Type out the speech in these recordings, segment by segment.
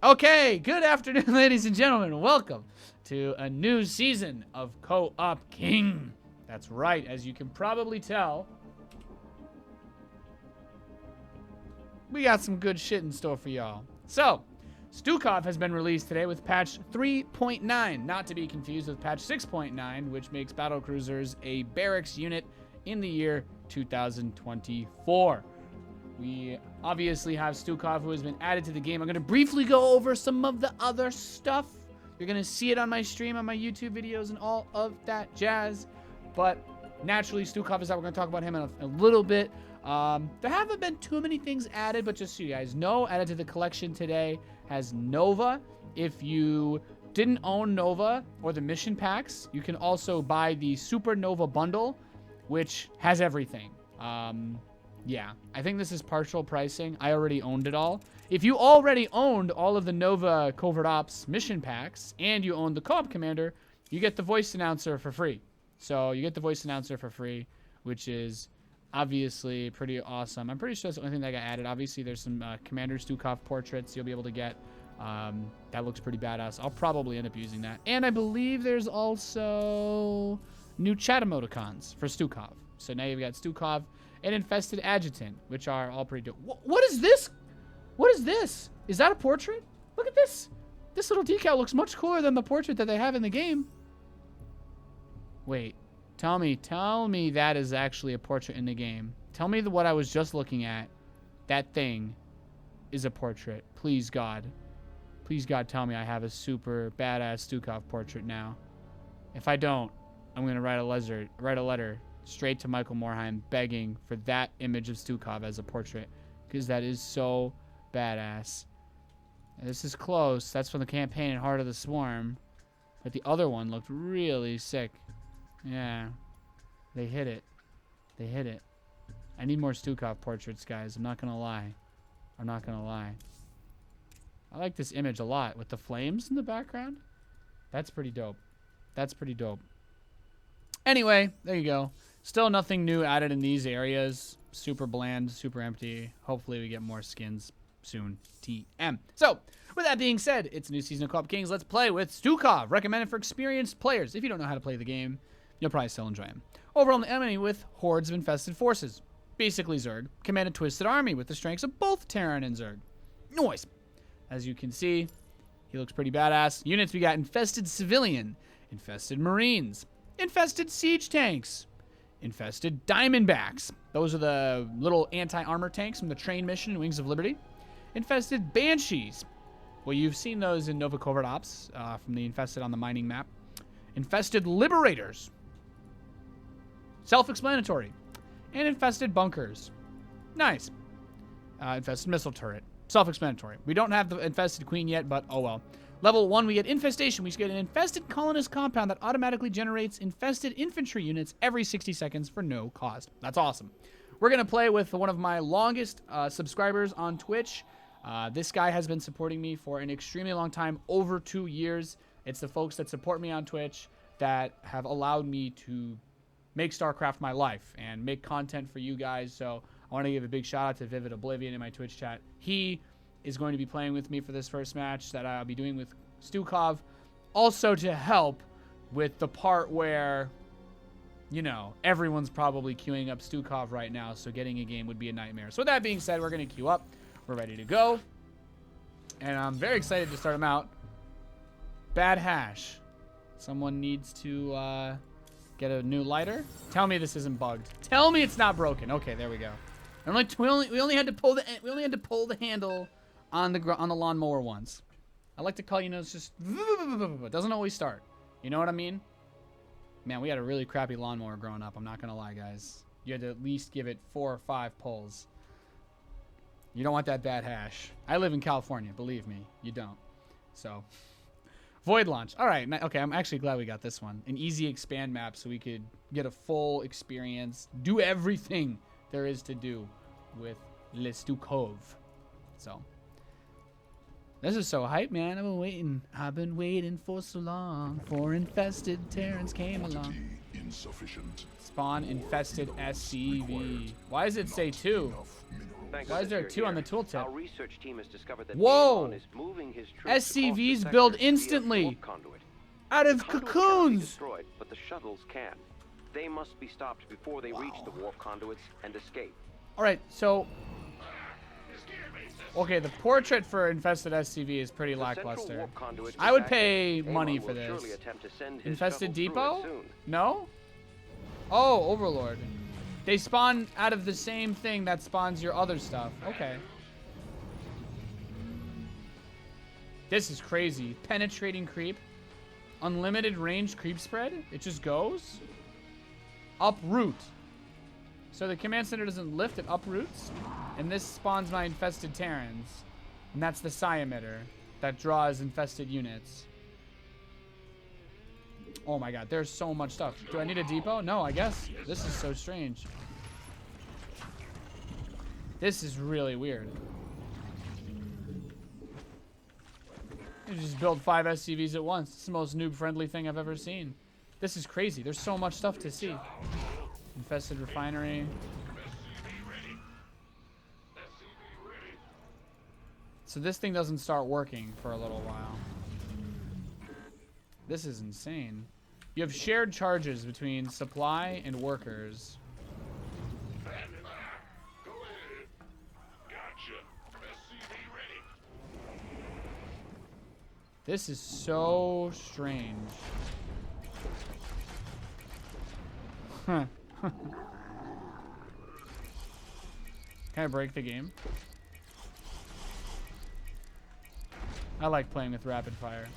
Okay, good afternoon, ladies and gentlemen. Welcome to a new season of Co-op King. That's right, as you can probably tell, we got some good shit in store for y'all. So, STUKOV has been released today with patch 3.9, not to be confused with patch 6.9, which makes battlecruisers a barracks unit in the year 2024. We obviously have STUKOV, who has been added to the game. I'm going to briefly go over some of the other stuff. You're going to see it on my stream, on my YouTube videos, and all of that jazz. But naturally, STUKOV is out. We're going to talk about him in a little bit. There haven't been too many things added, but just so you guys know, added to the collection today has Nova. If you didn't own Nova or the mission packs, you can also buy the Super Nova bundle, which has everything. Yeah, I think this is partial pricing. I already owned it all. If you already owned all of the Nova Covert Ops mission packs and you owned the Co-op Commander, you get the voice announcer for free. So you get the voice announcer for free, which is obviously pretty awesome. I'm pretty sure that's the only thing that got added. Obviously, there's some Commander STUKOV portraits you'll be able to get. That looks pretty badass. I'll probably end up using that. And I believe there's also new chat emoticons for STUKOV. So now you've got STUKOV and Infested Adjutant, which are all pretty dope. What is this? What is this? Is that a portrait? Look at this. This little decal looks much cooler than the portrait that they have in the game. Wait, tell me that is actually a portrait in the game. Tell me what I was just looking at. That thing is a portrait. Please, God. Please, God, tell me I have a super badass STUKOV portrait now. If I don't, I'm going to write a letter straight to Michael Morheim begging for that image of STUKOV as a portrait, because that is so badass. This is close. That's from the campaign in Heart of the Swarm, but the other one looked really sick. Yeah, they hit it. They hit it. I need more STUKOV portraits, guys. I'm not gonna lie. I like this image a lot with the flames in the background. That's pretty dope. Anyway, there you go. Still nothing new added in these areas. Super bland, super empty. Hopefully we get more skins soon. TM. So, with that being said, it's a new season of Co-op Kings. Let's play with STUKOV. Recommended for experienced players. If you don't know how to play the game, you'll probably still enjoy him. Overall, an enemy with hordes of infested forces. Basically Zerg. Command a twisted army with the strengths of both Terran and Zerg. Noise. As you can see, he looks pretty badass. Units, we got infested civilian, infested marines, infested siege tanks, infested diamondbacks. Those are the little anti-armor tanks from the train mission in Wings of Liberty. Infested banshees. Well, you've seen those in Nova Covert Ops from the infested on the mining map. Infested liberators. Self-explanatory. And infested bunkers. Nice. Infested missile turret. Self-explanatory. We don't have the infested queen yet, but oh well. Level 1, we get infestation. We get an infested colonist compound that automatically generates infested infantry units every 60 seconds for no cost. That's awesome. We're going to play with one of my longest subscribers on Twitch. This guy has been supporting me for an extremely long time, over 2 years. It's the folks that support me on Twitch that have allowed me to make StarCraft my life and make content for you guys. So I want to give a big shout out to Vivid Oblivion in my Twitch chat. He is going to be playing with me for this first match that I'll be doing with STUKOV. Also to help with the part where, you know, everyone's probably queuing up STUKOV right now, so getting a game would be a nightmare. So with that being said, we're going to queue up. We're ready to go. And I'm very excited to start them out. Bad hash. Someone needs to get a new lighter. Tell me this isn't bugged. Tell me it's not broken. Okay, there we go. And we only had to pull the handle on the lawnmower once. I like to call, you know, it's just it doesn't always start. You know what I mean? Man, we had a really crappy lawnmower growing up. I'm not gonna lie, guys. You had to at least give it 4 or 5 pulls. You don't want that bad hash. I live in California, believe me. You don't. So, void launch. All right. Okay, I'm actually glad we got this one. An easy expand map so we could get a full experience, do everything there is to do with Le STUKOV. So, this is so hype, man. I've been waiting for so long. For infested Terrans came along. insufficient. Spawn infested SCV. Why does it say 2? Why is there 2 on the tooltip? Our research team has discovered that Whoa! Amon is moving his troops SCVs across the build sector via instantly. warp conduit. Out of Conduit cannot be cocoons! destroyed, but the shuttles can. They must be stopped before they reach the warp conduits and escape. Alright, so... Okay, the portrait for infested SCV is pretty The central lackluster. warp conduit I would is pay active. money Amon for will this. surely attempt to send his Infested shuttle through it Depot? soon. No? Oh, Overlord. They spawn out of the same thing that spawns your other stuff. Okay. This is crazy. Penetrating creep. Unlimited range creep spread. It just goes. Uproot. So the command center doesn't lift, it uproots. And this spawns my infested Terrans. And that's the psi emitter that draws infested units. Oh my god, there's so much stuff. Do I need a depot? No, I guess. This is so strange. This is really weird. You just build 5 SCVs at once. It's the most noob-friendly thing I've ever seen. This is crazy. There's so much stuff to see. Infested refinery. So this thing doesn't start working for a little while. This is insane. You have shared charges between supply and workers. This is so strange. Huh. Can I break the game? I like playing with rapid fire.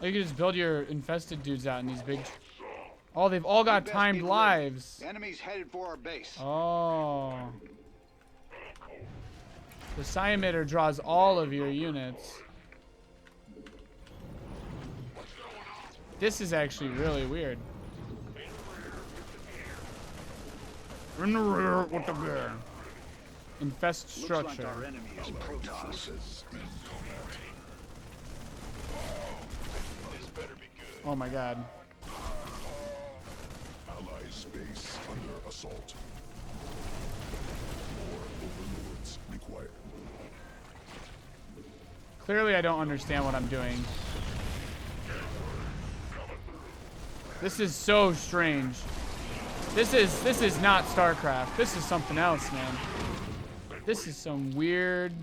Oh, you can just build your infested dudes out in these big... Oh, they've all got timed lives. The enemy's headed for our base. Oh. The psi emitter draws all of your units. This is actually really weird. In the rear with the bear. Infest structure. Looks like our enemy is Protoss. Oh my god. Allied space under assault. More overlords required. Clearly I don't understand what I'm doing. This is so strange. This is not StarCraft. This is something else, man. This is some weird...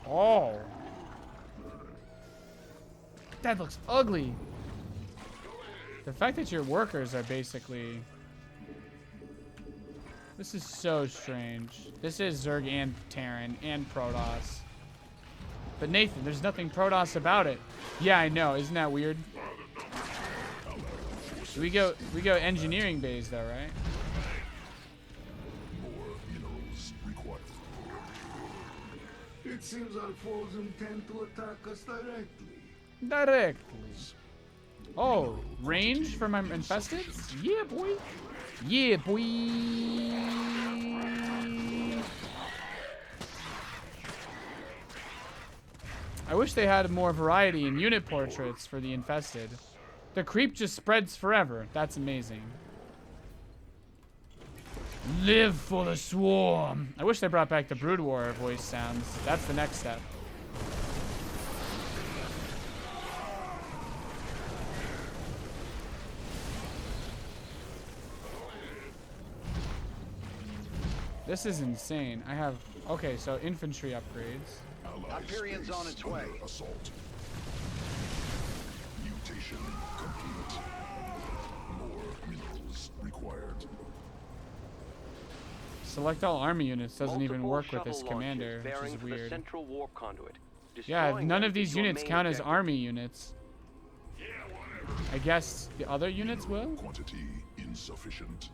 Oh. That looks ugly. The fact that your workers are basically... This is so strange. This is Zerg and Terran and Protoss. But Nathan, there's nothing Protoss about it. Yeah, I know. Isn't that weird? We go engineering base though, right? More minerals required. It seems our foes intend to attack us directly. Directly. Oh, range for my infesteds? Yeah, boy. Yeah, boy. I wish they had more variety in unit portraits for the infested. The creep just spreads forever. That's amazing. Live for the swarm. I wish they brought back the Brood War voice sounds. That's the next step. This is insane. I have... Okay, so infantry upgrades. Hyperion's on its way. Assault. Mutation complete. More minerals required. Select all army units doesn't even Multiple work with this shuttle commander, launches which bearing is for the weird. central warp conduit. Yeah, Destroying none them of these is your units main count as objective. army units. I guess the other units will? Quantity insufficient.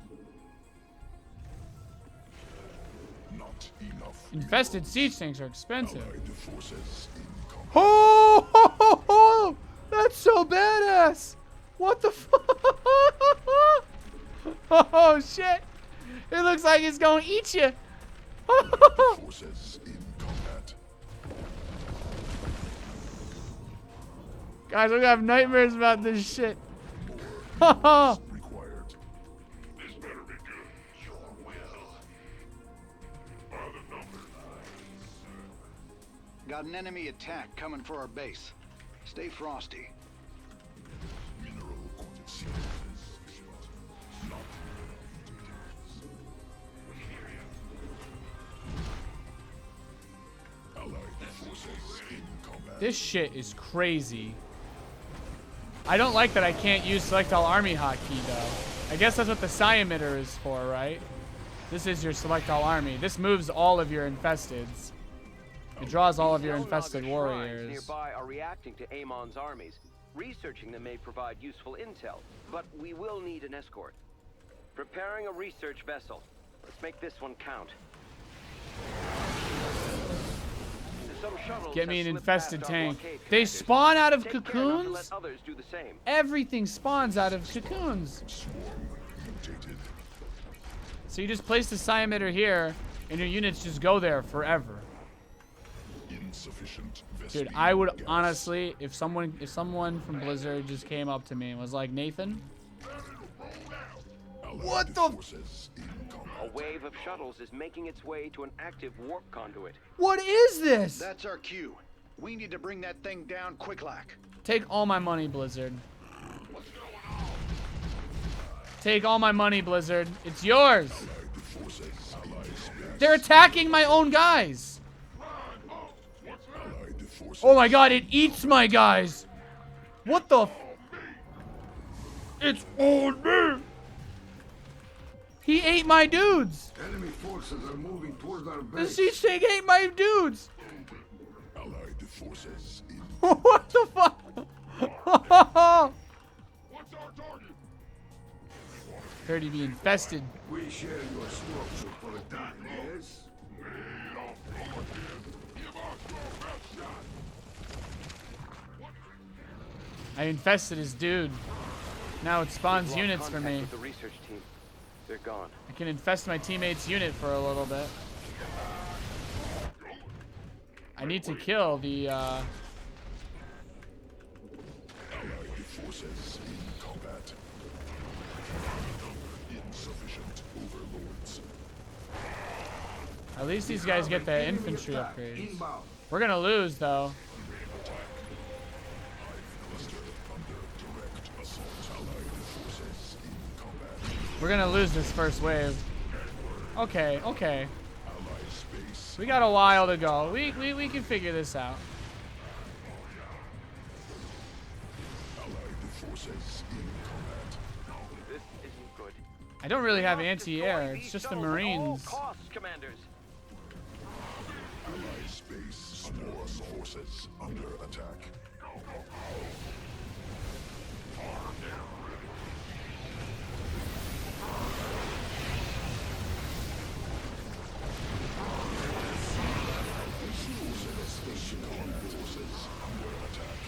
Not enough. Infested siege tanks are expensive. Allied forces in combat. Oh, ho, ho, ho! That's so badass! What the fuck? Oh shit! It looks like it's gonna eat you. Forces in combat. Guys, we're gonna have nightmares about this shit. Required. This better be good. Your will. By the numbers. Got an enemy attack coming for our base. Stay frosty. Mineral quantity. Not Allied forces in combat. This shit is crazy. I don't like that I can't use select all army hotkey though. I guess that's what the psi emitter is for, right? This is your select all army. This moves all of your infesteds. It draws all of your infested Naga shrines warriors. nearby are reacting to Amon's armies. Researching them may provide useful intel, but we will need an escort. Preparing a research vessel. Let's make this one count. Some shuttles Get me have an slipped infested past our tank. blockade They commanders. spawn out of Take care not to cocoons? let others do the same. Everything spawns out of cocoons. Swarm mutated. So you just place the psi emitter here, and your units just go there forever. Insufficient Dude, Vespene I would gas. honestly, if someone from Blizzard just came up to me and was like, Nathan, Allied what the forces in A combat. wave of shuttles is making its way to an active warp conduit. what is this? That's our cue. We need to bring that thing down quick-lack. Take all my money, Blizzard. Take all my money, Blizzard. It's yours. Allied forces. Allied space. They're attacking my own guys. Allied forces. Oh my god, it eats my guys. What the? It's on me. He ate my dudes. Enemy forces are moving toward our The base. siege tank ate my dudes. Allied forces in What the fuck? What's our target? Heard he be infested. We share your structure for a time, yes? I infested his dude. Now it spawns Lost units for contact me. with the research team. They're gone. I can infest my teammate's unit for a little bit. I need to kill the, Allied forces in combat. Insufficient overlords. at least these guys get the infantry upgrades. Inbound. We're gonna lose though. Cluster under direct assault. Allied forces in combat. We're gonna lose this first wave. Okay, okay. Allied space. We got a while to go. We can figure this out. Allied forces in combat. This isn't good. I don't really have We must anti-air. destroy It's these just the shuttles at all Marines. costs, commanders. Allied space. Small forces under attack. Forces under attack.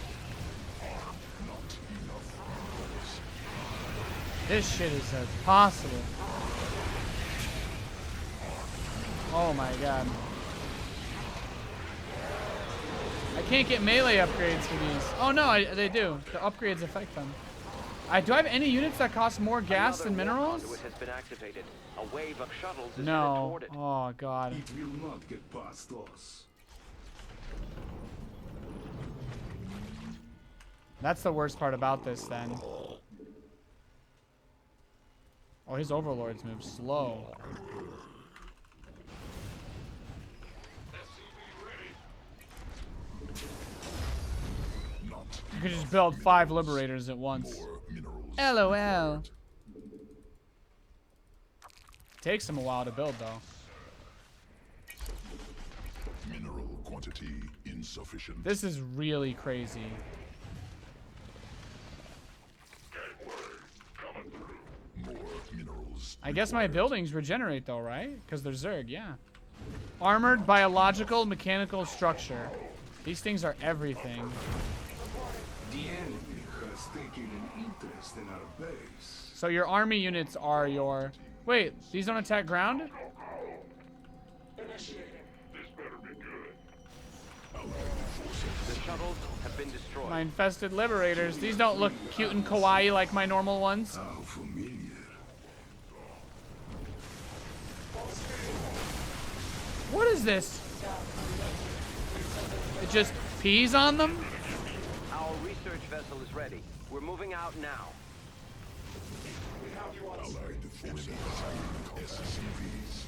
Not enough minerals. This shit is impossible. Oh my god. I can't get melee upgrades for these. Oh no, they do. The upgrades affect them. Do I have any units that cost more gas than Another warp minerals? conduit has been activated. A wave of shuttles is headed No. toward it. Oh god. It will not get past us. That's the worst part about this then. Oh, his overlords move slow. Not You could just build 5 liberators at once. more minerals. LOL. Takes them a while to build though. Mineral quantity insufficient. This is really crazy. More minerals. I guess my buildings regenerate though, right? Because they're Zerg, yeah. Armored biological mechanical structure. These things are everything. The enemy has taken an interest in our base. So your army units are your... Wait, these don't attack ground? The shuttles have have been destroyed. My infested liberators. These don't look cute and kawaii like my normal ones. How familiar. What is this? It just pees on them? Our research vessel is ready. We're moving out now. Allied forces SCVs.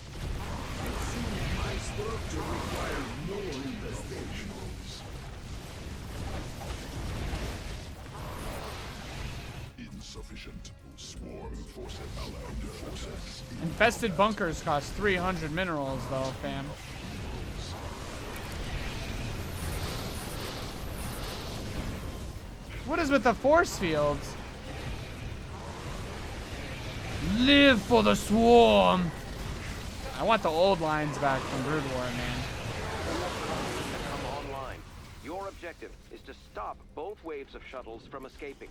My structure requires more investigations. Insufficient. Swarm forces. Allied forces. Infested bunkers cost 300 minerals, though, fam. What is with the force fields? Live for the swarm! I want the old lines back from Brood War, man. Come online. Your objective is to stop both waves of shuttles from escaping.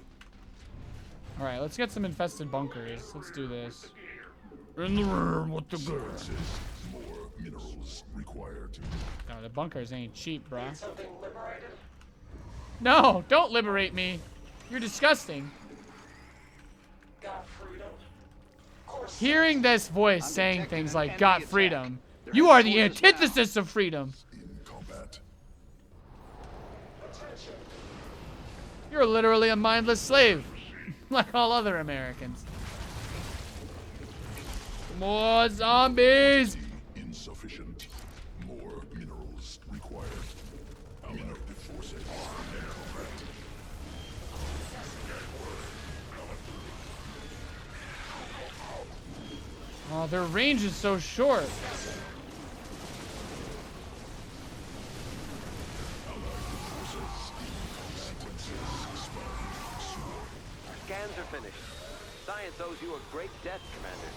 Alright, let's get some infested bunkers. Let's do this. In the room with the girl. More minerals required. No, the bunkers ain't cheap, bruh. No, don't liberate me. You're disgusting. Hearing this voice saying things like "got freedom," you are the antithesis of freedom. In combat. You're literally a mindless slave, like all other Americans. More zombies. Insufficient. More minerals required. Allied forces in combat. Oh, their range is so short. Scans are finished. Science owes you a great debt, Commander.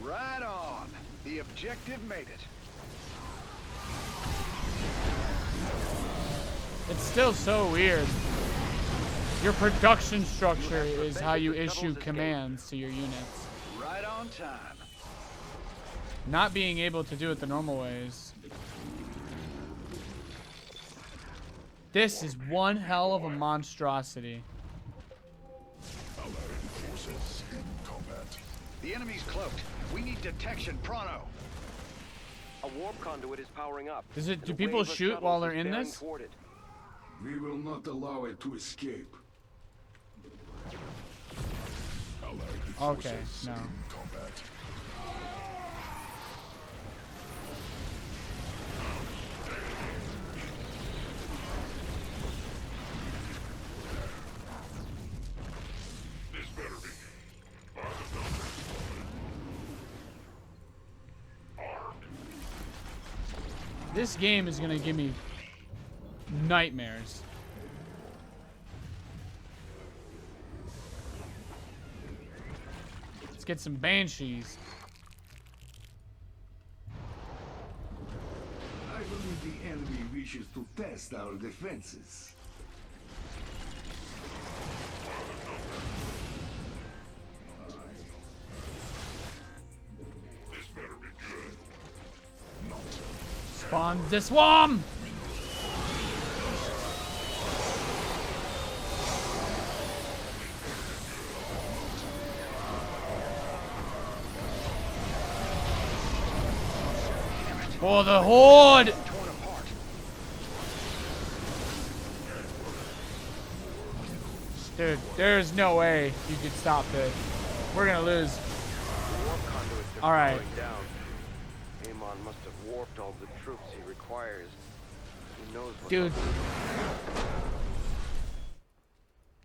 Right on. The objective made it. It's still so weird. Your production structure is how you issue commands to your units. Right on time. Not being able to do it the normal ways. This is one hell of a monstrosity. Allied forces in combat. The enemy's cloaked. We need detection pronto. A warp conduit is powering up. Does it? Do and a people wave of shoot while shuttles they're is in bearing this? toward it. We will not allow it to escape. Allied Okay, forces no. in combat. This game is gonna give me nightmares. Let's get some banshees. I believe the enemy wishes to test our defenses. Spawn the swarm! For the horde! Torn apart. Dude, there's no way you could stop this. We're gonna lose. The warp conduits are All right. powering down. Amon must have warped all the troops he requires. Who knows what Dude.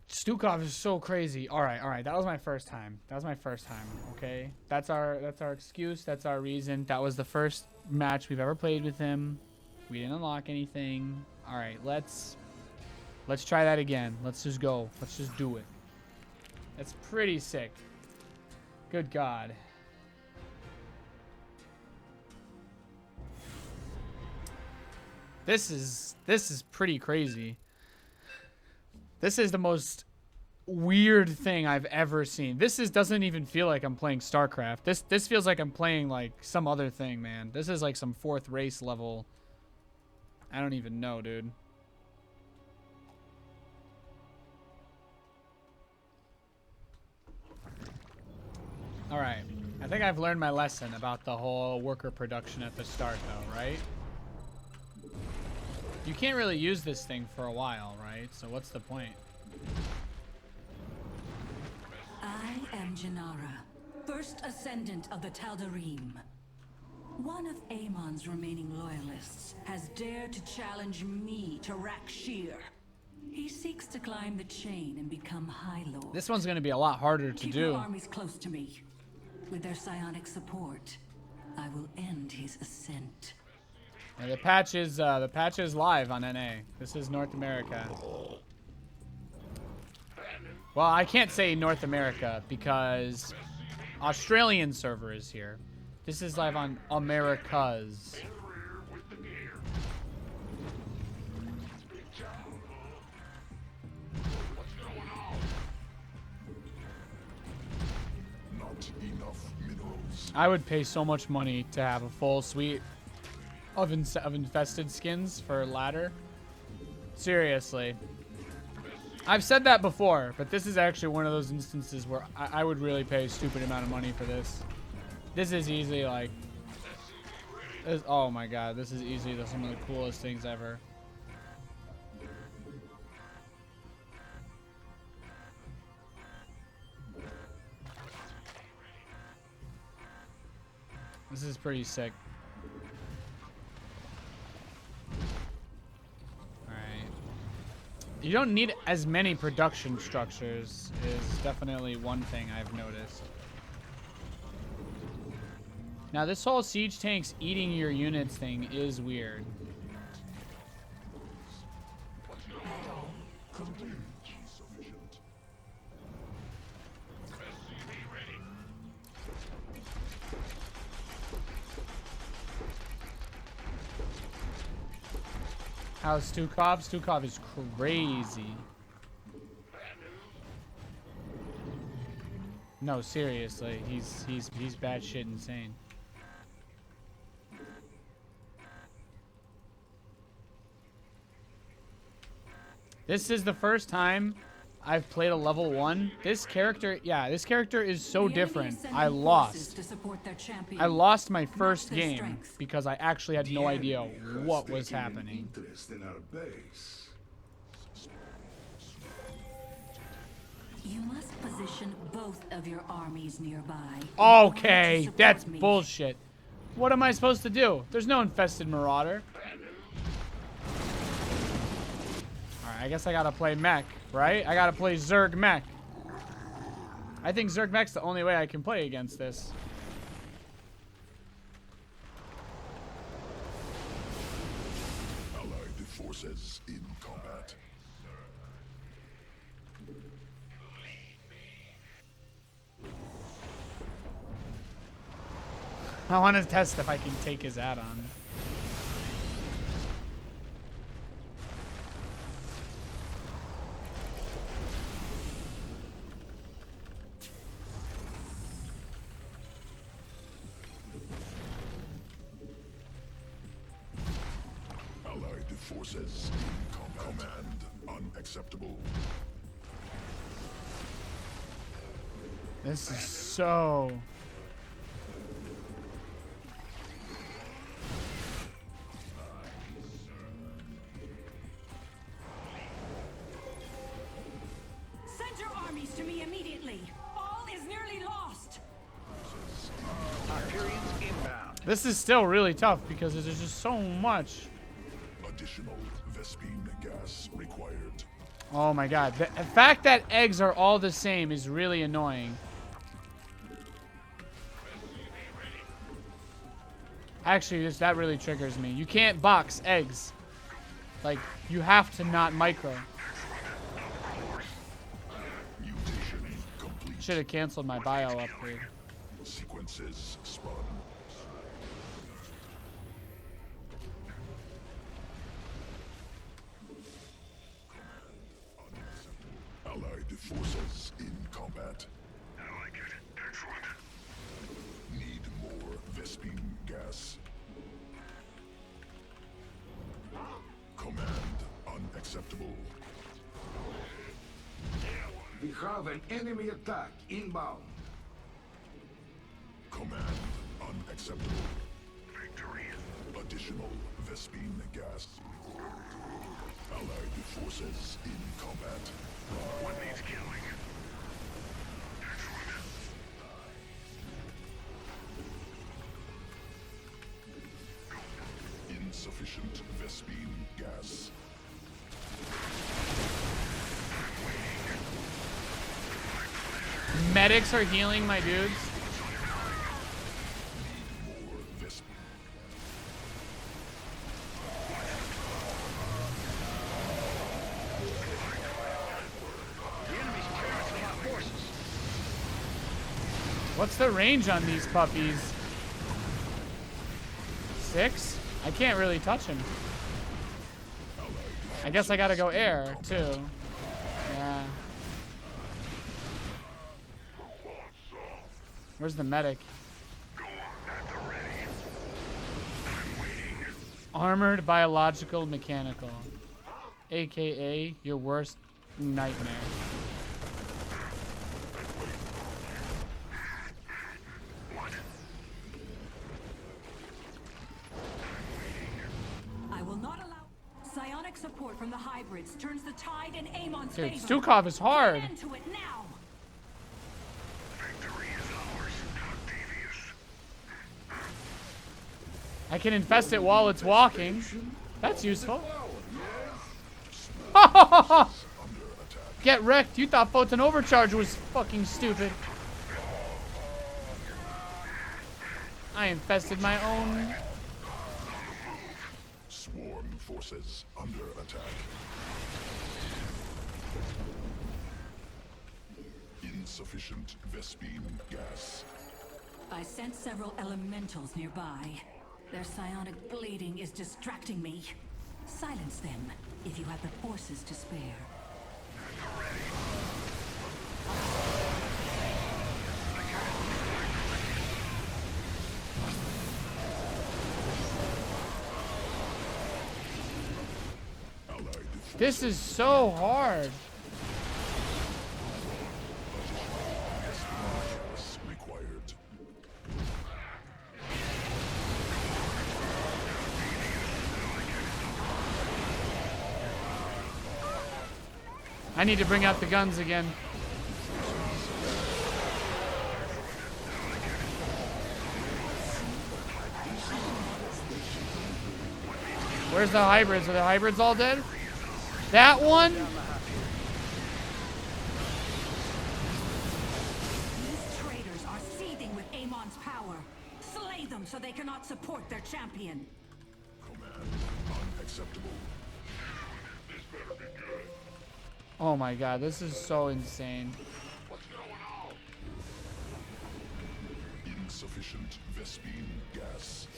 STUKOV is so crazy. Alright. That was my first time. Okay? That's our excuse. That's our reason. That was the first match we've ever played with him. We didn't unlock anything. Alright, let's try that again. Let's just go. Let's just do it. That's pretty sick. Good God. This is pretty crazy. This is the most weird thing I've ever seen. Doesn't even feel like I'm playing StarCraft. This feels like I'm playing like some other thing, man. This is like some fourth race level. I don't even know, dude. Alright. I think I've learned my lesson about the whole worker production at the start, though, right? You can't really use this thing for a while, right? So what's the point? I am Janara, first ascendant of the Tal'Darim. One of Amon's remaining loyalists has dared to challenge me to Rakshir. He seeks to climb the chain and become High Lord. This one's going to be a lot harder to Keep do. your armies close to me. With their psionic support, I will end his ascent. Yeah, the patch is live on NA. This is North America. Well, I can't say North America because Australian server is here. This is live on Americas. Not enough minerals. I would pay so much money to have a full suite of infested skins for ladder. Seriously. I've said that before, but this is actually one of those instances where I would really pay a stupid amount of money for this. This is easily like... oh my god, this is easily some of the coolest things ever. This is pretty sick. Alright. You don't need as many production structures is definitely one thing I've noticed. Now this whole siege tanks eating your units thing is weird. Sufficient. How's STUKOV? STUKOV is crazy. No, seriously, he's batshit insane. This is the first time I've played a level 1. This character, yeah, this character is so different. I lost my first game because I actually had no idea what was happening. Interest in our base. You must position both of your armies nearby. Okay, that's bullshit. What am I supposed to do? There's no infested marauder. Alright, I guess I gotta play mech, right? I gotta play Zerg mech. I think Zerg mech's the only way I can play against this. Allied forces in combat. I want to test if I can take his add-on. Allied forces in combat. Command unacceptable. This is so... Send your armies to me immediately. All is nearly lost. Arturians inbound. This is still really tough because there's just so much. Additional Vespine gas required. Oh my god. The fact that eggs are all the same is really annoying. Actually, that really triggers me. You can't box eggs. Like, you have to not micro. Mutation complete. Should have canceled my bio upgrade. Sequences spun. Allied forces in combat. I like it. Excellent. Need more Vespine gas. Command unacceptable. We have an enemy attack inbound. Unacceptable. Victory. Additional Vespine gas. Allied forces in combat. What needs killing? Insufficient Vespine gas. Medics are healing my dudes. More Vespine. What's the range on these puppies? 6? I can't really touch him. I guess I gotta go air, too. Yeah. Where's the medic? Armored, biological, mechanical. AKA your worst nightmare. I will not allow psionic support from the hybrids turns the tide in Amon's Dude, favor. STUKOV is hard. Get into it now. Victory is ours, Nathanias. I can infest it while it's walking. That's useful. Get wrecked. You thought Photon Overcharge was fucking stupid. I infested my own. Swarm forces under attack. Insufficient Vespine gas. I sense several elementals nearby. Their psionic bleeding is distracting me. Silence them if you have the forces to spare. This is so hard. Gas required. I need to bring out the guns again. Where's the hybrids? Are the hybrids all dead? That one? These traitors are seething with Amon's power. Slay them so they cannot support their champion. Command unacceptable. This better be good. Oh my god, this is so insane. What's going on? Insufficient Vespine gas.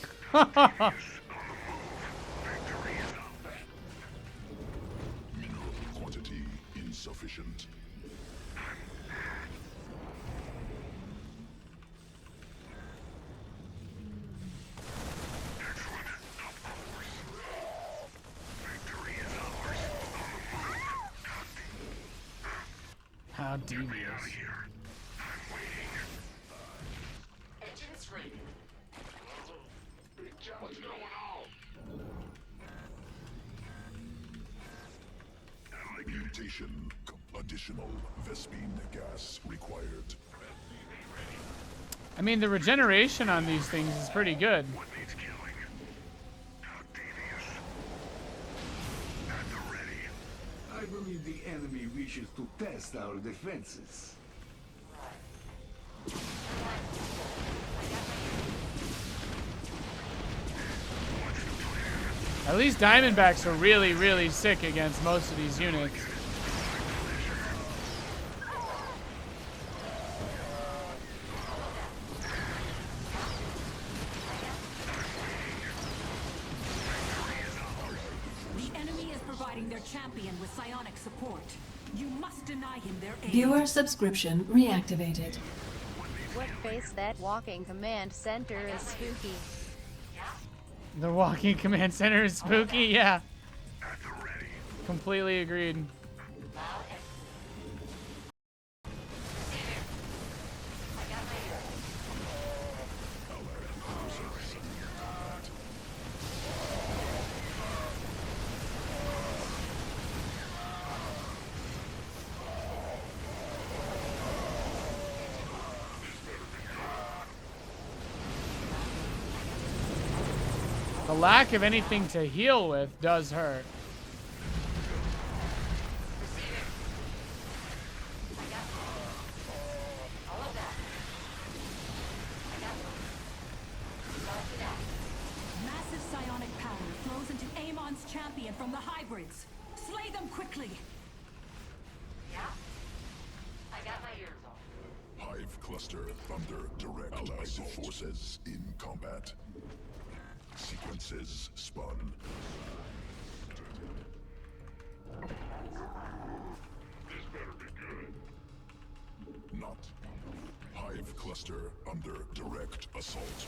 Mineral quantity insufficient. How devious. Engines ready. What's going on? Mutation. Additional Vespine gas required. I mean, the regeneration on these things is pretty good. What needs killing? Nathanias. At the ready. I believe the enemy wishes to test our defenses. At least Diamondbacks are really, really sick against most of these units. The enemy is providing their champion with psionic support. You must deny him their aid. Viewer subscription reactivated. What face that walking command center is spooky. The walking command center is spooky, yeah. Completely agreed. The lack of anything to heal with does hurt. Massive psionic power flows into Amon's champion from the hybrids. Slay them quickly. Hive cluster thunder direct allied forces in combat. Sequences spun. This better be good. Not. Hive cluster under direct assault.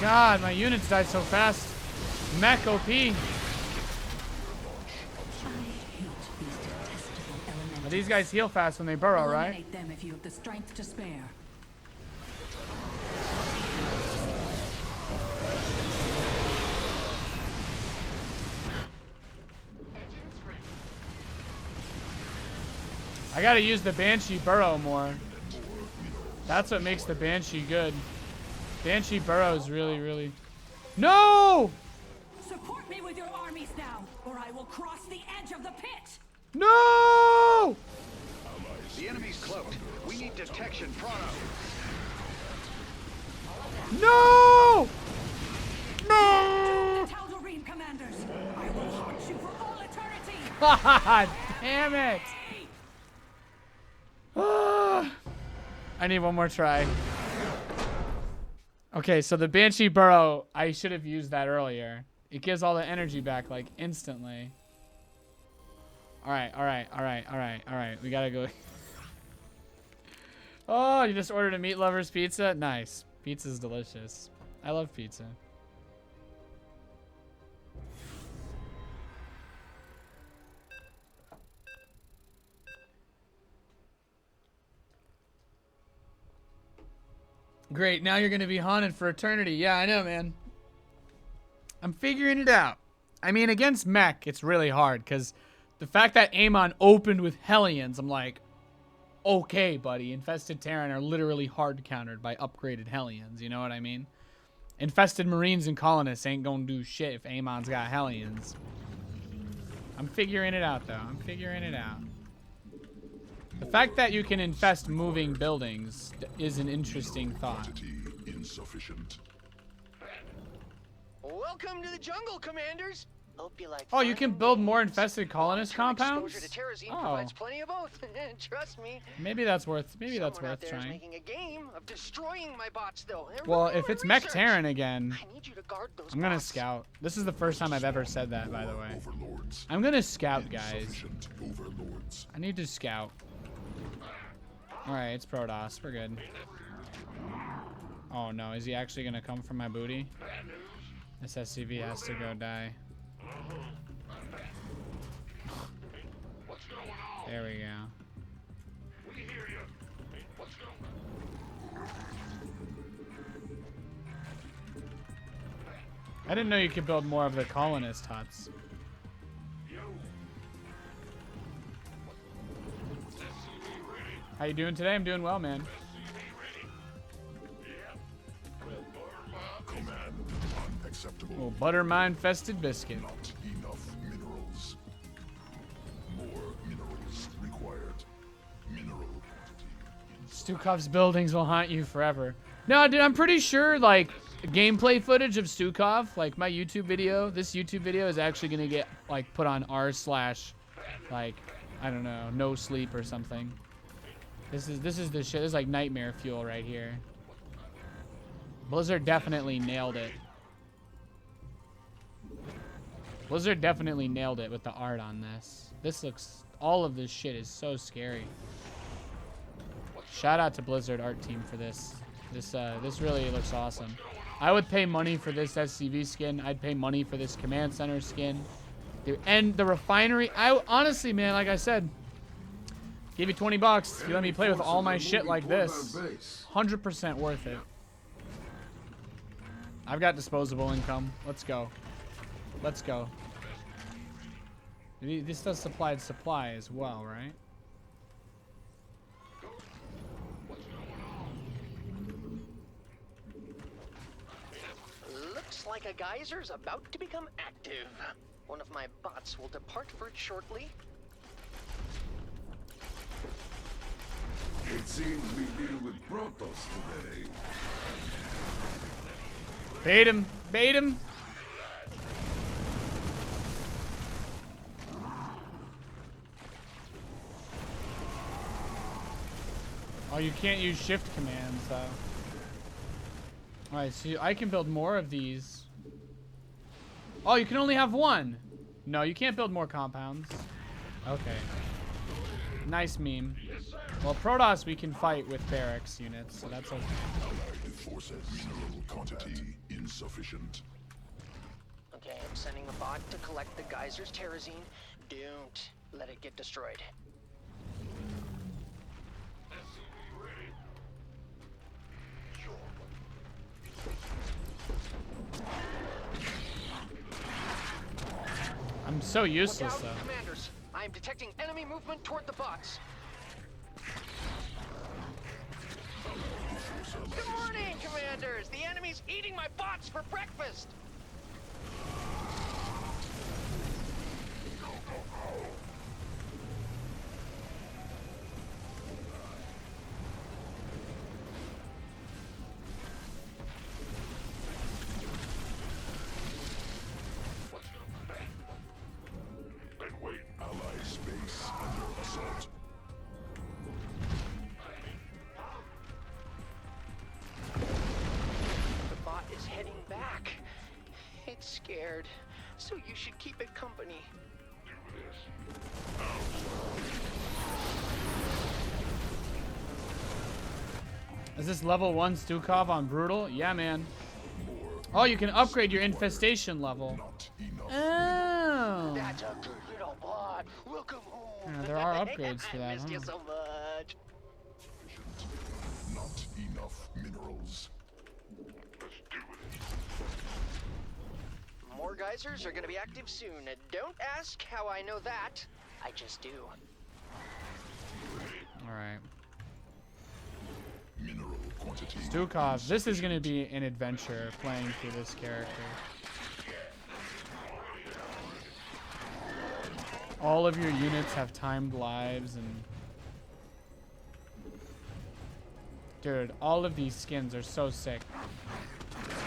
God, my units died so fast. Mech OP. But these guys heal fast when they burrow, right? Eliminate them if you have the strength to spare. I gotta use the Banshee burrow more. That's what makes the Banshee good. Banshee burrows really... No! Support me with your armies now, or I will cross the edge of the pit! No! The enemy's cloaked. We need detection pronto. No! No! Tal'Darim commanders, I will haunt you for all eternity! God damn it! I need one more try. Okay, so the Banshee burrow, I should have used that earlier. It gives all the energy back like instantly. All right. We gotta go. Oh, you just ordered a meat lover's pizza? Nice. Pizza's delicious. I love pizza. Great, now you're gonna be haunted for eternity. Yeah, I know, man. I'm figuring it out. I mean, against mech, it's really hard, because the fact that Amon opened with Hellions, I'm like, okay, buddy. Infested Terran are literally hard countered by upgraded Hellions, you know what I mean? Infested Marines and Colonists ain't gonna do shit if Amon's got Hellions. I'm figuring it out, though. I'm figuring it out. The fact that you can infest moving buildings is an interesting thought. Quantity insufficient. Welcome to the jungle, commanders. Hope you like Oh, you can build more infested colonist Long-term compounds? Exposure to terrazine Oh, provides plenty of both. Trust me. maybe that's worth Someone out there is trying. making a game of destroying my bots, though. They're Well, really if it's good Mech research. Terran again, I need you to guard those I'm gonna bots. scout. This is the first time I've ever said that, by the way. Overlords. I'm gonna scout, guys. Insufficient overlords. I need to scout. Alright, it's Protoss. We're good. Oh no, is he actually gonna come for my booty? This SCV has to go die. There we go. I didn't know you could build more of the colonist huts. How you doing today? I'm doing well, man. Command unacceptable. Oh, butter my infested biscuit. Not enough minerals. More minerals required. Mineral quantity. Stukov's buildings will haunt you forever. No, dude, I'm pretty sure, like, gameplay footage of Stukov, like, my YouTube video, this YouTube video is actually gonna get, like, put on r/, like, I don't know, no sleep or something. This is the shit. This is like nightmare fuel right here. Blizzard definitely nailed it. Blizzard definitely nailed it with the art on this. This looks, all of this shit is so scary. Shout out to Blizzard art team for this. This really looks awesome. I would pay money for this SCV skin. I'd pay money for this command center skin. And the refinery, I honestly, man, like I said, give you 20 bucks if you let me play with all my shit like this. 100% worth it. I've got disposable income. Let's go. Let's go. This does supplied supply as well, right? like a geyser's about to become active. One of my bots will depart for it shortly. It seems we deal with Protoss today. Bait him. Bait him. Oh, you can't use shift commands, though. Alright, so I can build more of these. Oh, you can only have one. No, you can't build more compounds. Okay. Nice meme. Well, Protoss we can fight with barracks units, so that's okay. Allied forces. Mineral quantity insufficient. Okay, I'm sending a bot to collect the geyser's terrazine. Don't let it get destroyed. I'm so useless, Look out, though. commanders. I am detecting enemy movement toward the bots. Good morning, commanders. The enemy's eating my bots for breakfast. And wait, Allied space under assault. The bot is heading back. It's scared, so you should keep it company. Is this level 1 STUKOV on Brutal? Yeah, man. Oh, you can upgrade your infestation level. Not enough. Oh. That's a good little bot. Welcome home. Yeah, there are upgrades for that, I missed you huh? so much. Not enough minerals. More geysers are gonna be active soon. Don't ask how I know that. I just do. Alright. Mineral quantity. STUKOV, this is going to be an adventure playing through this character. All of your units have timed lives and... Dude, all of these skins are so sick.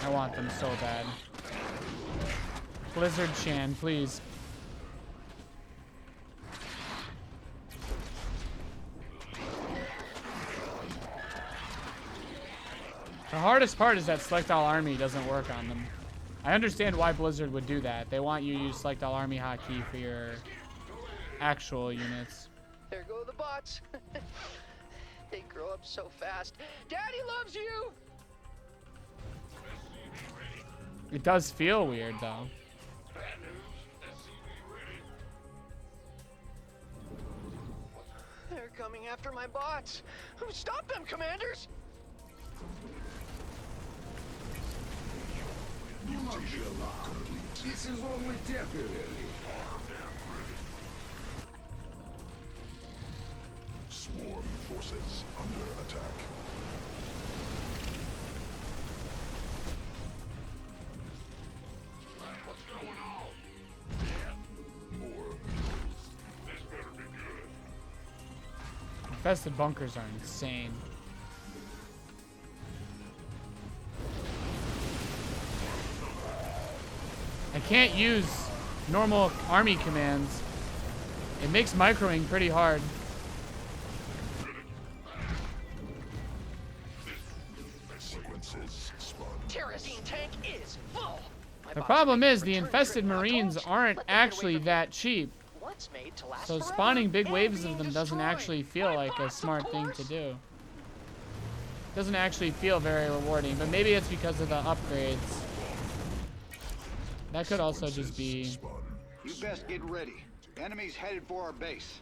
I want them so bad. Blizzard Chan, please. The hardest part is that Select All Army doesn't work on them. I understand why Blizzard would do that. They want you to use Select All Army hotkey for your actual units. There go the bots. They grow up so fast. Daddy loves you! It does feel weird, though. They're coming after my bots. Stop them, commanders! This is only temporary. Swarm forces under attack. What's going on? More minerals. This better be good. Infested bunkers are insane. I can't use normal army commands. It makes microing pretty hard. Sequences spawn. Terrazine tank is full. My The bots problem make is the return infested trip Marines outdoors, aren't but they get away actually from that cheap. what's made to last So forever spawning big and waves being of them doesn't destroyed. actually feel My like a bots, of smart thing to course. do. Doesn't actually feel very rewarding, but maybe it's because of the upgrades. That could also just be... Spawn. You best get ready. Enemies headed for our base.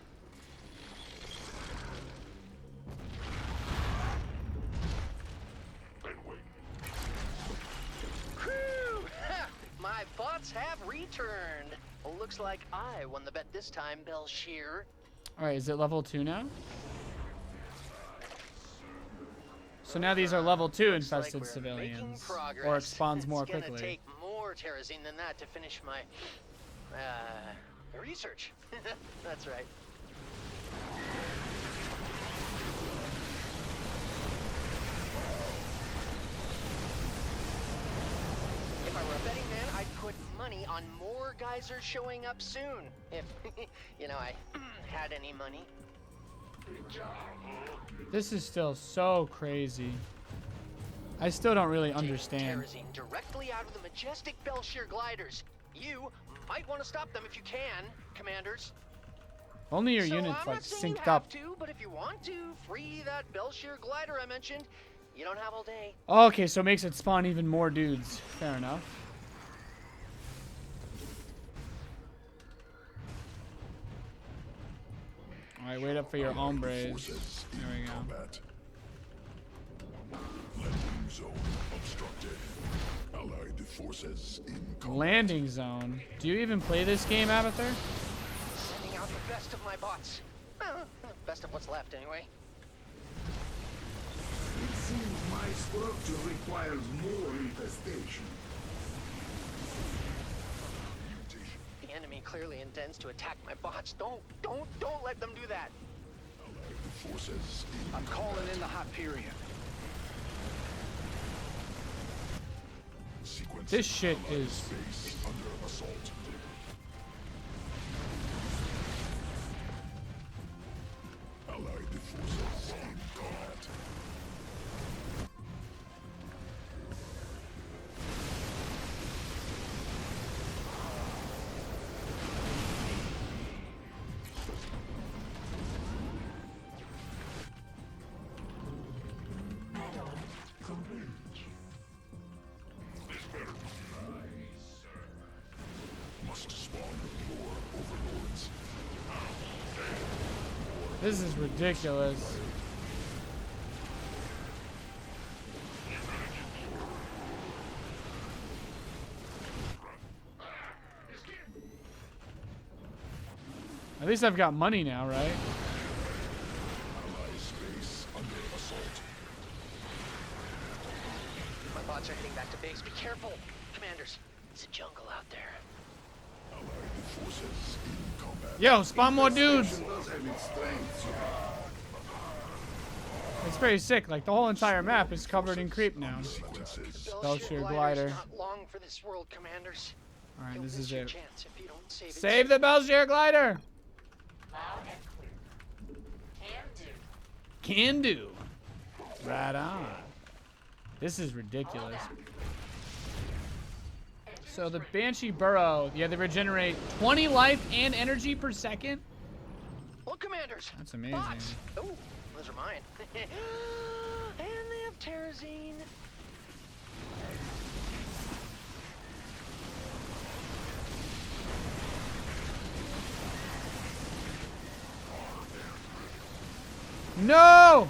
And wait. Whew! Ha! My bots have returned. Looks like I won the bet this time, Belshir. Alright, is it level 2 now? So now these are level 2 Looks like infested we're civilians. making progress. Or it spawns more It's gonna quickly. take more terrazine than that to finish my, research. That's right. If I were a betting man, I'd put money on more geysers showing up soon. If, I had any money. This is still so crazy. I still don't really understand. Terrazine directly out of the majestic Belshir gliders. You might want to stop them if you can, commanders. Only your So units I'm like not saying you synced have up. to, but if you want to free that Belshir glider I mentioned, you don't have all day. Okay, so it makes it spawn even more dudes. Fair enough. Alright, wait up for your hombres. Forces There in we go. combat. Landing zone obstructed. Allied forces in combat. Landing zone. Do you even play this game, Abathur? Sending out the best of my bots. Best of what's left, anyway. It seems my structure requires more infestation. The enemy clearly intends to attack my bots. Don't let them do that. Allied forces in I'm calling in the Hyperion. sequence. This shit Allied is... Space under assault. Allied forces in combat. Must spawn more overlords. This is ridiculous. At least I've got money now, right? Allied space under assault. My bots are heading back to base. Be careful, commanders. It's a jungle out there. Allied forces in combat. Yo, spawn more dudes! Infestation does have its strengths. It's very sick. Like, the whole entire map is covered in creep now. Sequences. Belshir Belshir glider. not long for this world, commanders. Alright, You'll this miss is your it. chance if you don't save it. Save the Belshir glider! Loud and clear. Can Can do. do. Right on. This is ridiculous. So the Banshee Burrow, yeah, they regenerate 20 life and energy per second. Look, commanders. That's amazing. Bots. Oh, those are mine. And they have terrazine. No!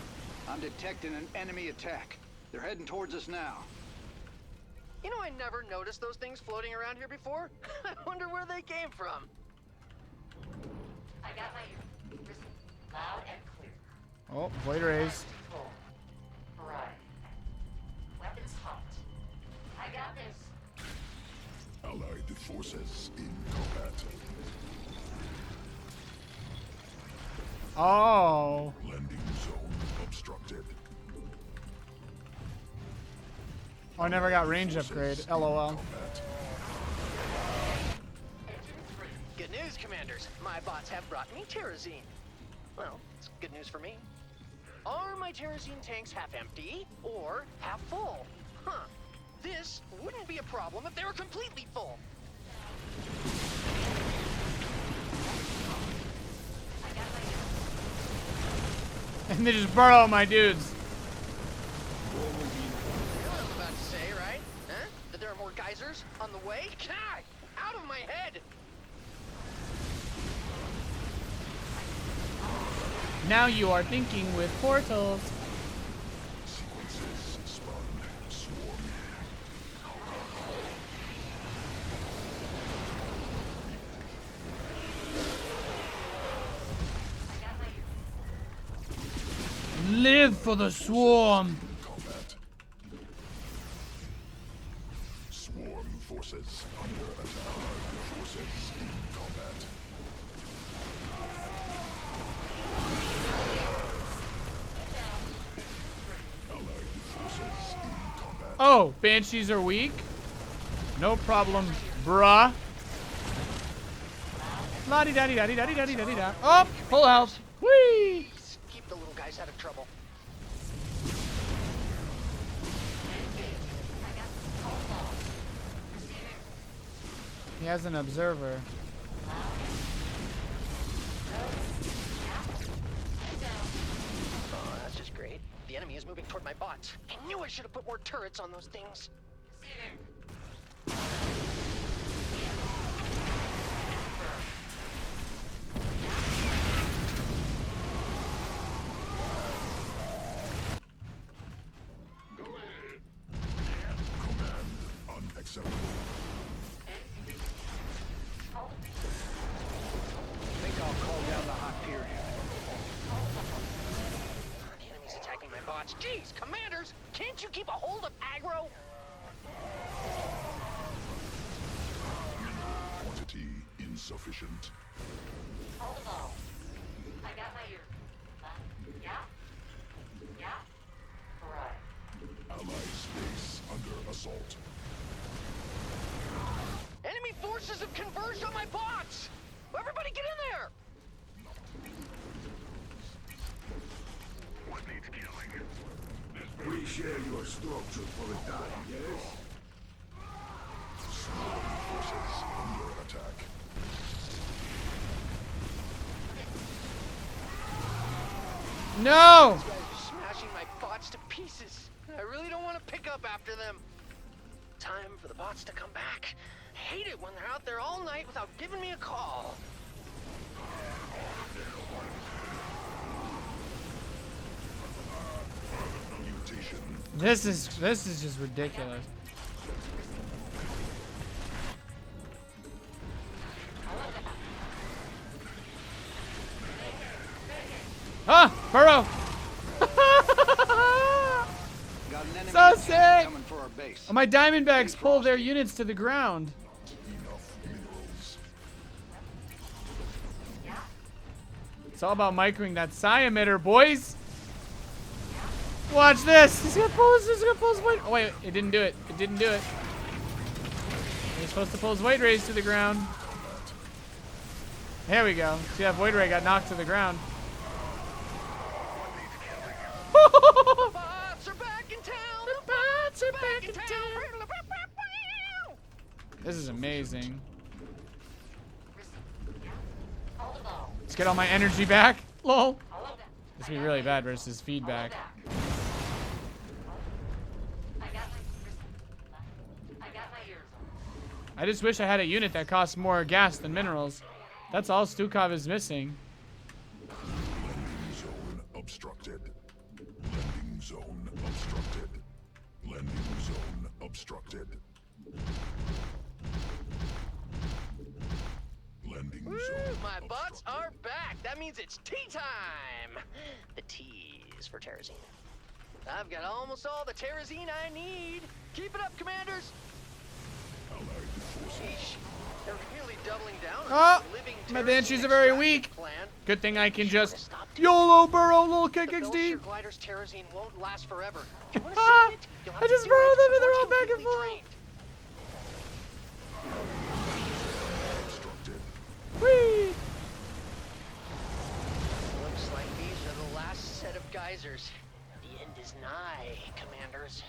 I'm detecting an enemy attack. They're heading towards us now. You know, I never noticed those things floating around here before. I wonder where they came from. I got my ear. Listen, loud and clear. Oh, Void Rays. Full. Right. Weapons hot. I got this. Allied forces in combat. Oh. Landing zone obstructed. Oh, I never got range upgrade. LOL. Combat. Good news, commanders. My bots have brought me terrazine. Well, it's good news for me. Are my terrazine tanks half empty or half full? Huh. This wouldn't be a problem if they were completely full. And they just burrow my dudes. You know what I'm about to say, right? Huh? That there are more geysers on the way? God, out of my head! Now you are thinking with portals. Sequences spun. Swarm. Live for the swarm. Combat. Swarm forces under attack. Allied forces in combat. Allied forces in combat. Oh, Banshees are weak? No problem, bruh. La-di-da-di-da-di-da-di-da-di-da. Oh, full health. Whee! Keep the little guys out of trouble. He has an observer. Oh, that's just great. The enemy is moving toward my bots. I knew I should have put more turrets on those things. Unacceptable. I think I'll call down the hot period. The enemy's attacking my bots. Jeez, commanders! Can't you keep a hold of aggro? Quantity insufficient. Hold the ball. I got my ear. Yeah? Yeah? Right. Allied space under assault. Enemy forces have converged on my bots! Everybody get in there! What needs killing? We share your structure for a time, yes? Allied forces under attack. No! These guys are smashing my bots to pieces. I really don't want to pick up after them. Time for the bots to come back. I hate it when they're out there all night without giving me a call. Mutation. This is just ridiculous. Ah, burrow. Got an enemy So attack sick. coming for our base. Oh, my Diamondbacks pull their units to the ground. Enough minerals. It's all about microing that psi emitter, boys. Watch this. He's gonna pull his weight. Oh wait, it didn't do it. It didn't do it. He's supposed to pull his weight rays to the ground. There we go. See that void ray got knocked to the ground. Bots are back in town! The bots are back in town. This is amazing. Hold the ball. Let's get all my energy back. Lol. Hold that. This would be really bad versus feedback. I got my ears on. I just wish I had a unit that costs more gas than minerals. That's all STUKOV is missing. Landing zone obstructed. Landing zone obstructed. Landing zone obstructed. Landing Woo, zone my bots obstructed. are back. That means it's tea time. The T is for Terrazine. I've got almost all the Terrazine I need. Keep it up, commanders. Allied forces. Sheesh. They're really doubling down Oh, on this living my Terrazine Banshees are very extraction weak. plan. Good thing I can just Stop YOLO burrow little kick The Belshear XD. glider's Terrazine won't last forever. If you want to Ah, save it, you'll have I to just do burrowed it them and they're before all it's back and completely forth. drained. Obstructed. Whee! Looks like these are the last set of geysers. The end is nigh, commanders.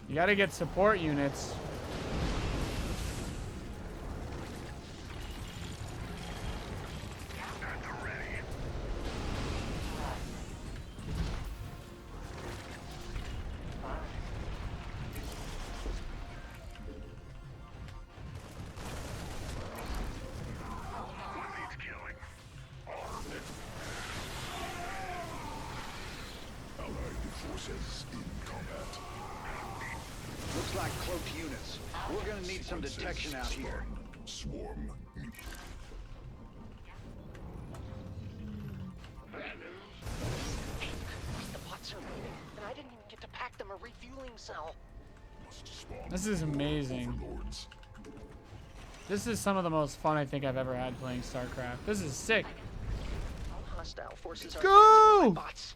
You gotta get support units. Allied forces in combat. Looks like cloaked units. We're gonna need some detection out here. Swarm. The holding cell. Must spawn This is amazing. overlords. This is some of the most fun I think I've ever had playing StarCraft. This is sick. Hostile forces are Go! advancing my bots.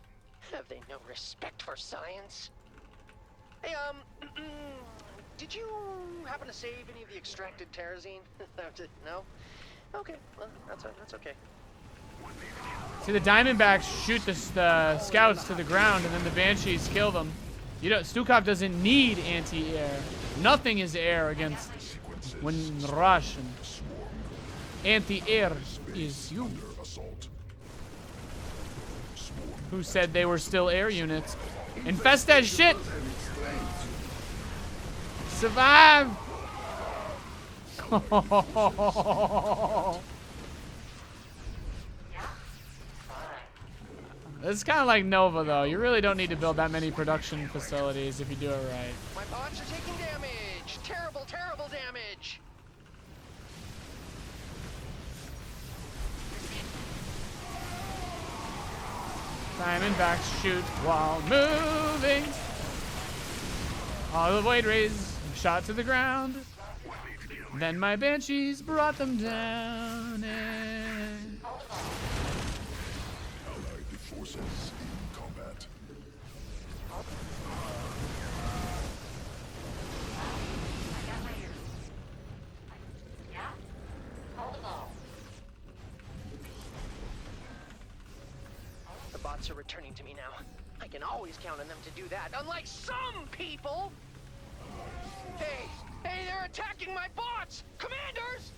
Have they no respect for science? Hey, did you happen to save any of the extracted terrazine? No? Okay, well, that's okay. See, the Diamondbacks shoot the scouts to the ground, and then the Banshees kill them. You know, STUKOV doesn't need anti-air. Nothing is air against when rush. And anti-air is you. Under assault. Who said they were still air units? Infest that shit! Survive! It's kind of like Nova, though. You really don't need to build that many production facilities if you do it right. My bots are taking damage. Terrible, terrible damage. Diamondbacks shoot while moving. All the Void Rays shot to the ground. Then my Banshees brought them down. And... Allied forces in combat. The bots are returning to me now. I can always count on them to do that, unlike some people. Hey, they're attacking my bots! Commanders!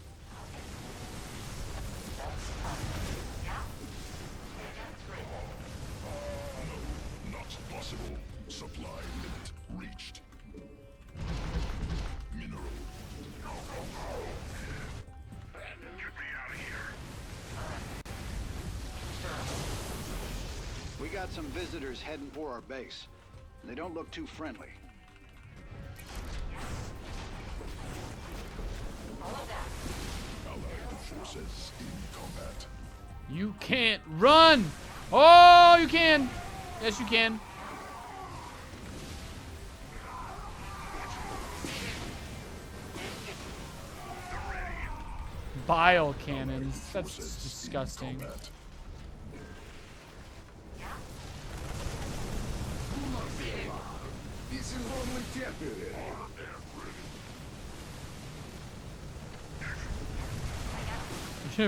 Not possible. Supply limit reached. Mineral. Get me out of here. We got some visitors heading for our base. They don't look too friendly. Allied forces in combat. You can't run! Oh, you can! Yes, you can. Bile cannons. That's disgusting. Combat. This is only temporary.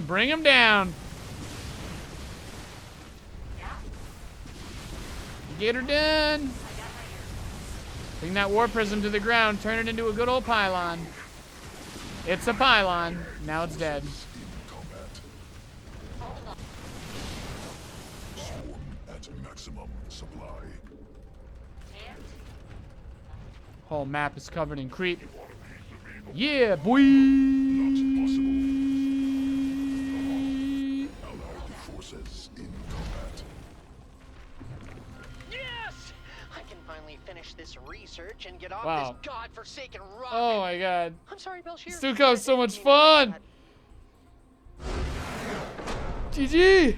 Bring him down. Get her done. Bring that war prism to the ground. Turn it into a good old pylon. It's a pylon. Now it's dead. In combat. Swarm at maximum supply. Whole map is covered in creep. Yeah, boy. Not possible. Allied forces in combat. Yes! I can finally finish this research and get off Wow. this godforsaken rock. Oh my god. I'm sorry, Belshir. STUKOV's so much fun. GG.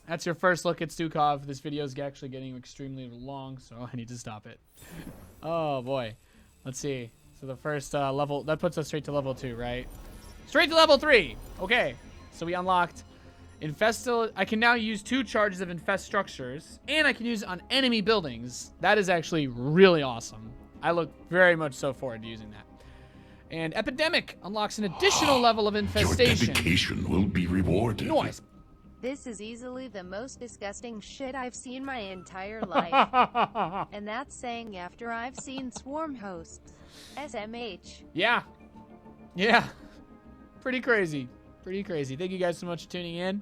That's your first look at STUKOV. This video is actually getting extremely long, so I need to stop it. Oh boy. Let's see. So the first level, that puts us straight to level 2, right? Straight to level 3. Okay. So we unlocked Infest. I can now use 2 charges of Infest structures, and I can use it on enemy buildings. That is actually really awesome. I look very much so forward to using that. And Epidemic unlocks an additional level of infestation. Your dedication will be rewarded. Noise. This is easily the most disgusting shit I've seen my entire life. And that's saying after I've seen Swarm hosts. SMH. Yeah. Yeah. Pretty crazy. Pretty crazy. Thank you guys so much for tuning in.